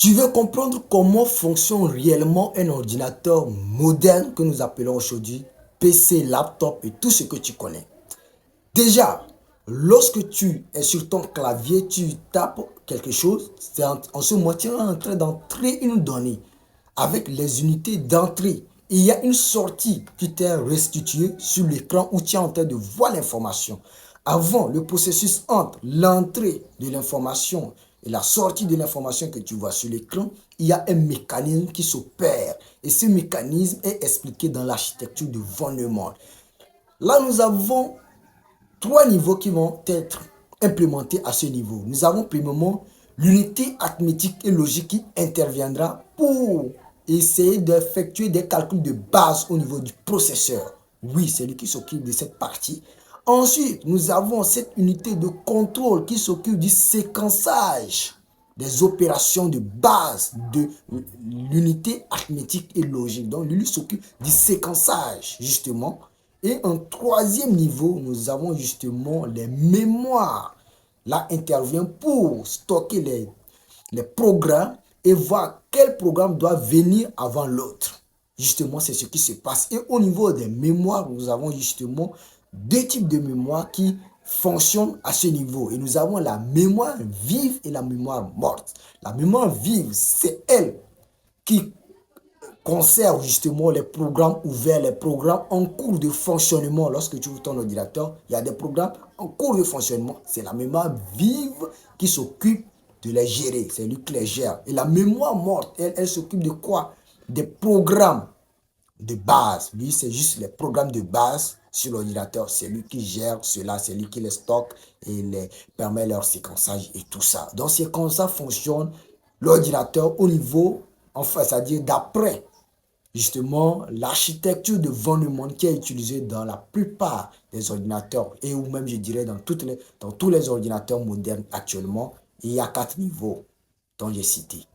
Tu veux comprendre comment fonctionne réellement un ordinateur moderne que nous appelons aujourd'hui PC, laptop et tout ce que tu connais. Déjà, lorsque tu es sur ton clavier, tu tapes quelque chose, c'est en ce moment tu es en train d'entrer une donnée avec les unités d'entrée. Il y a une sortie qui t'est restituée sur l'écran où tu es en train de voir l'information. Avant, le processus entre l'entrée de l'information et la sortie de l'information que tu vois sur l'écran, il y a un mécanisme qui s'opère. Et ce mécanisme est expliqué dans l'architecture de Von Neumann. Là, nous avons trois niveaux qui vont être implémentés à ce niveau. Nous avons premièrement l'unité arithmétique et logique qui interviendra pour essayer d'effectuer des calculs de base au niveau du processeur. Oui, c'est lui qui s'occupe de cette partie. Ensuite, nous avons cette unité de contrôle qui s'occupe du séquençage des opérations de base de l'unité arithmétique et logique. Donc, lui s'occupe du séquençage, justement. Et en troisième niveau, nous avons justement les mémoires. Là, intervient pour stocker les programmes et voir quel programme doit venir avant l'autre. Justement, c'est ce qui se passe. Et au niveau des mémoires, nous avons justement deux types de mémoire qui fonctionnent à ce niveau. Et nous avons la mémoire vive et la mémoire morte. La mémoire vive, c'est elle qui conserve justement les programmes ouverts, les programmes en cours de fonctionnement. Lorsque tu ouvres ton ordinateur, il y a des programmes en cours de fonctionnement. C'est la mémoire vive qui s'occupe de les gérer. C'est lui qui les gère. Et la mémoire morte, elle s'occupe de quoi? Des programmes de base. Lui, c'est juste les programmes de base sur l'ordinateur. C'est lui qui gère cela, c'est lui qui les stocke et les permet leur séquençage et tout ça. Donc, c'est comme ça fonctionne l'ordinateur au niveau, enfin, c'est-à-dire d'après justement l'architecture de Von Neumann qui est utilisée dans la plupart des ordinateurs et ou même je dirais dans tous les ordinateurs modernes actuellement. Il y a quatre niveaux dont j'ai cité.